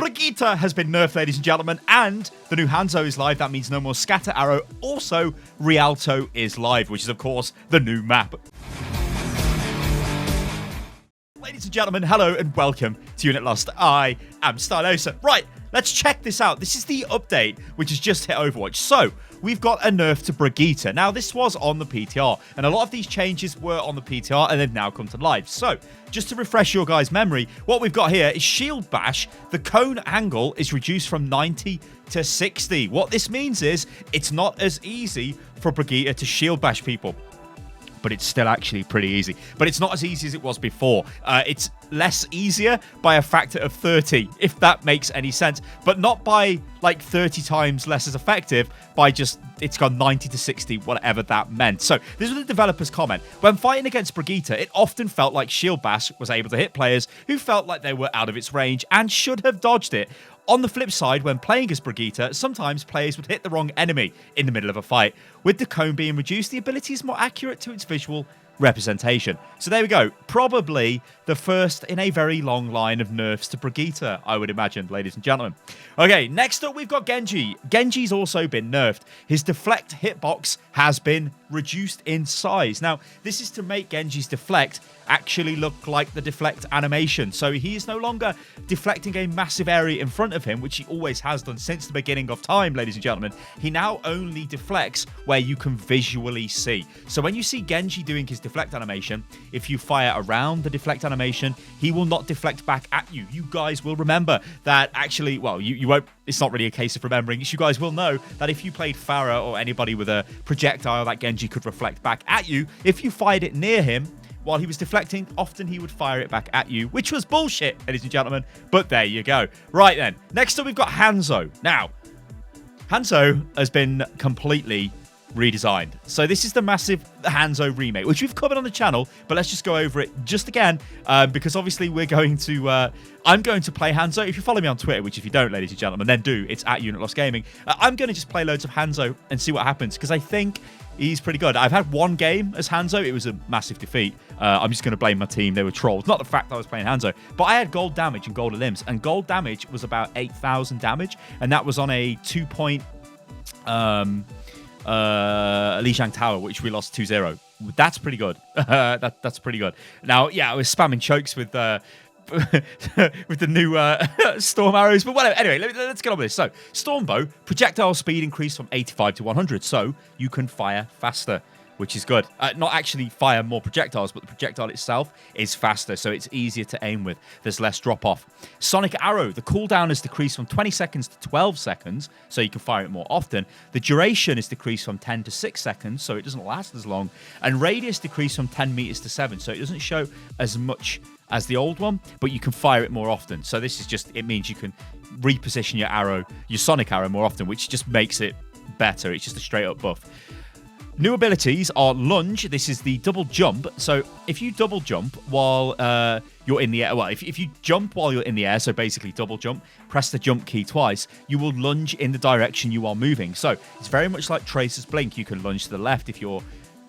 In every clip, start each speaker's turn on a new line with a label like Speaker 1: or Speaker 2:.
Speaker 1: Brigitte has been nerfed, ladies and gentlemen, and the new Hanzo is live. That means no more Scatter Arrow. Also, Rialto is live, which is, of course, the new map. Ladies and gentlemen, hello and welcome to Unit Lost. I am Stylosa. Right, let's check this out. This is the update which has just hit Overwatch. So, we've got a nerf to Brigitte. Now, this was on the PTR, and a lot of these changes were on the PTR, and they've now come to life. So, just to refresh your guys' memory, what we've got here is Shield Bash. The cone angle is reduced from 90 to 60. What this means is, it's not as easy for Brigitte to Shield Bash people. But it's still actually pretty easy. But it's not as easy as it was before. It's less easier by a factor of 30, if that makes any sense. But not by like 30 times less as effective, by just it's gone 90 to 60, whatever that meant. So this was the developer's comment. When fighting against Brigitte, it often felt like Shield Bash was able to hit players who felt like they were out of its range and should have dodged it. On the flip side, when playing as Brigitte, sometimes players would hit the wrong enemy in the middle of a fight. With the cone being reduced, the ability is more accurate to its visual representation. So there we go. Probably the first in a very long line of nerfs to Brigitte, I would imagine, ladies and gentlemen. Okay, next up we've got Genji. Genji's also been nerfed. His deflect hitbox has been reduced in size. Now, this is to make Genji's deflect actually look like the deflect animation. So he is no longer deflecting a massive area in front of him, which he always has done since the beginning of time, ladies and gentlemen. He now only deflects where you can visually see. So when you see Genji doing his deflect animation, if you fire around the deflect animation, he will not deflect back at you. You guys will remember that actually, well, you won't, it's not really a case of remembering. You guys will know that if you played Pharah or anybody with a projectile that Genji could reflect back at you, if you fired it near him, while he was deflecting, often he would fire it back at you, which was bullshit, ladies and gentlemen. But there you go. Right then, next up we've got Hanzo. Now, Hanzo has been completely redesigned. So this is the massive Hanzo remake, which we've covered on the channel, but let's just go over it just again, because obviously we're going to, I'm going to play Hanzo. If you follow me on Twitter, which if you don't, ladies and gentlemen, then do, it's at Unit Lost Gaming. I'm going to just play loads of Hanzo and see what happens, because I think he's pretty good. I've had one game as Hanzo. It was a massive defeat. I'm just going to blame my team. They were trolls. Not the fact that I was playing Hanzo, but I had gold damage and gold limbs, and gold damage was about 8,000 damage, and that was on a 2-point Lijiang Tower, which we lost 2-0. That's pretty good. That's pretty good. Now, yeah, I was spamming chokes with with the new storm arrows, but whatever. Anyway, let's get on with this. So, storm bow, projectile speed increased from 85 to 100, so you can fire faster, which is good. Not actually fire more projectiles, but the projectile itself is faster, so it's easier to aim with. There's less drop-off. Sonic arrow, the cooldown has decreased from 20 seconds to 12 seconds, so you can fire it more often. The duration is decreased from 10 to 6 seconds, so it doesn't last as long. And radius decreased from 10 meters to 7, so it doesn't show as much as the old one, but you can fire it more often. So this is just, it means you can reposition your arrow, your sonic arrow more often, which just makes it better. It's just a straight up buff. New abilities are lunge. This is the double jump. So if you double jump while you're in the air, well, if you jump while you're in the air, so basically double jump, press the jump key twice, you will lunge in the direction you are moving. So it's very much like Tracer's Blink. You can lunge to the left if you're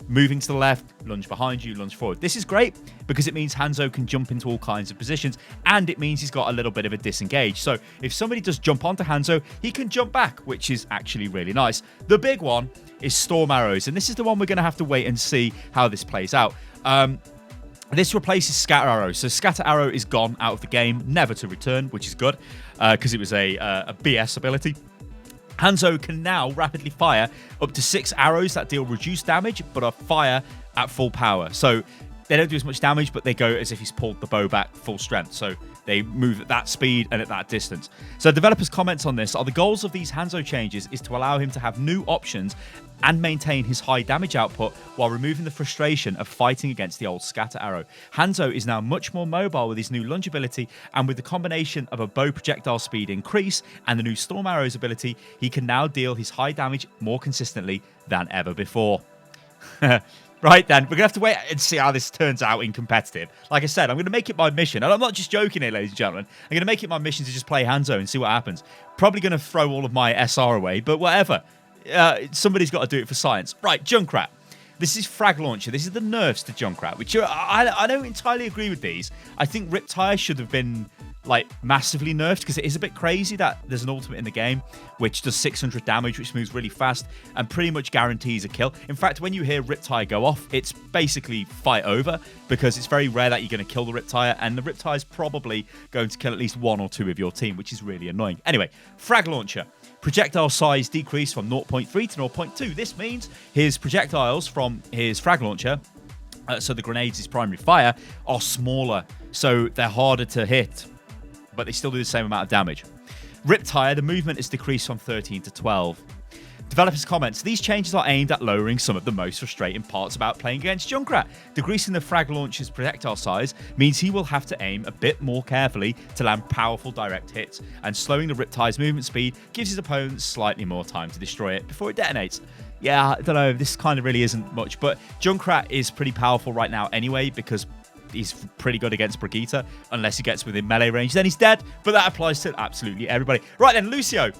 Speaker 1: moving to the left, lunge behind you, lunge forward. This is great because it means Hanzo can jump into all kinds of positions, and it means he's got a little bit of a disengage. So if somebody does jump onto Hanzo, he can jump back, which is actually really nice. The big one is storm arrows, and this is the one we're going to have to wait and see how this plays out. This replaces scatter arrow. So scatter arrow is gone out of the game, never to return, which is good because it was a BS ability. Hanzo can now rapidly fire up to 6 arrows that deal reduced damage, but are fire at full power. So they don't do as much damage, but they go as if he's pulled the bow back full strength. So they move at that speed and at that distance. So developers' comments on this are the goals of these Hanzo changes is to allow him to have new options and maintain his high damage output while removing the frustration of fighting against the old scatter arrow. Hanzo is now much more mobile with his new lunge ability, and with the combination of a bow projectile speed increase and the new storm arrows ability, he can now deal his high damage more consistently than ever before. Right then, we're going to have to wait and see how this turns out in competitive. Like I said, I'm going to make it my mission, and I'm not just joking here, ladies and gentlemen. I'm going to make it my mission to just play Hanzo and see what happens. Probably going to throw all of my SR away, but whatever. Somebody's got to do it for science. Right, Junkrat. This is Frag Launcher. This is the nerfs to Junkrat, which I don't entirely agree with these. I think Riptire should have been like massively nerfed, because it is a bit crazy that there's an ultimate in the game which does 600 damage, which moves really fast and pretty much guarantees a kill. In fact, when you hear Riptire go off, it's basically fight over, because it's very rare that you're going to kill the Riptire, and the Riptire is probably going to kill at least one or two of your team, which is really annoying. Anyway, Frag Launcher. Projectile size decreased from 0.3 to 0.2. This means his projectiles from his Frag Launcher, so the grenades, his primary fire, are smaller, so they're harder to hit, but they still do the same amount of damage. Riptire, the movement is decreased from 13 to 12. Developers' comments. These changes are aimed at lowering some of the most frustrating parts about playing against Junkrat. Decreasing the Frag Launcher's projectile size means he will have to aim a bit more carefully to land powerful direct hits, and slowing the Riptire's movement speed gives his opponents slightly more time to destroy it before it detonates. Yeah, I don't know, this kind of really isn't much, but Junkrat is pretty powerful right now anyway, because he's pretty good against Brigitte, unless he gets within melee range, then he's dead, but that applies to absolutely everybody. Right then, Lucio.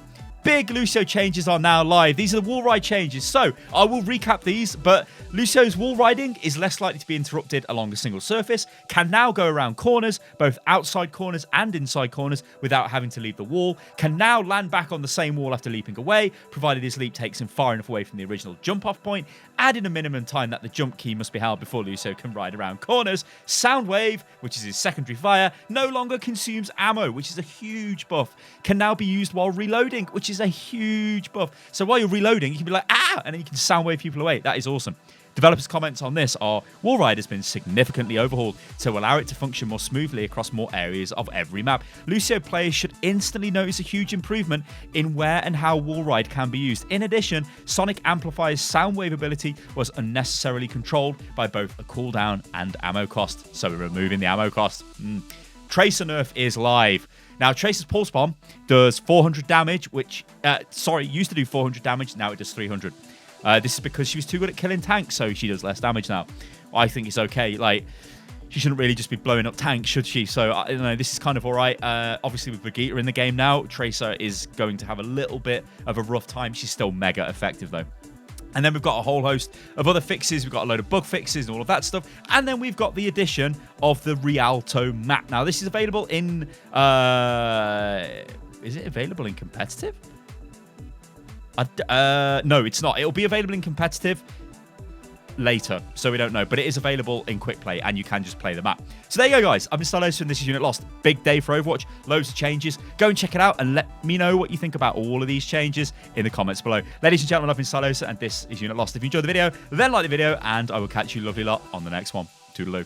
Speaker 1: Big Lucio changes are now live. These are the wall ride changes. So I will recap these, but Lucio's wall riding is less likely to be interrupted along a single surface, can now go around corners, both outside corners and inside corners, without having to leave the wall, can now land back on the same wall after leaping away, provided his leap takes him far enough away from the original jump off point, adding a minimum time that the jump key must be held before Lucio can ride around corners. Sound Wave, which is his secondary fire, no longer consumes ammo, which is a huge buff, can now be used while reloading, which is a huge buff. So while you're reloading, you can be like, ah, and then you can sound wave people away. That is awesome. Developers' comments on this are, Wall Ride has been significantly overhauled to allow it to function more smoothly across more areas of every map. Lucio players should instantly notice a huge improvement in where and how Wall Ride can be used. In addition, Sonic Amplifier's sound wave ability was unnecessarily controlled by both a cooldown and ammo cost. So we're removing the ammo cost. Tracer nerf is live. Now, Tracer's Pulse Bomb does 400 damage, which, used to do 400 damage, now it does 300. This is because she was too good at killing tanks, so she does less damage now. I think it's okay. Like, she shouldn't really just be blowing up tanks, should she? So, I don't know, this is kind of all right. Obviously, with Brigitte in the game now, Tracer is going to have a little bit of a rough time. She's still mega effective, though. And then we've got a whole host of other fixes. We've got a load of bug fixes and all of that stuff. And then we've got the addition of the Rialto map. Now, this is available in... is it available in competitive? No, it's not. It'll be available in competitive later, so we don't know. But it is available in quick play, and you can just play the map. So there you go, guys. I've been Stylosa, and this is Unit Lost. Big day for Overwatch. Loads of changes. Go and check it out, and let me know what you think about all of these changes in the comments below. Ladies and gentlemen, I've been Stylosa, and this is Unit Lost. If you enjoyed the video, then like the video, and I will catch you lovely lot on the next one. Toodaloo.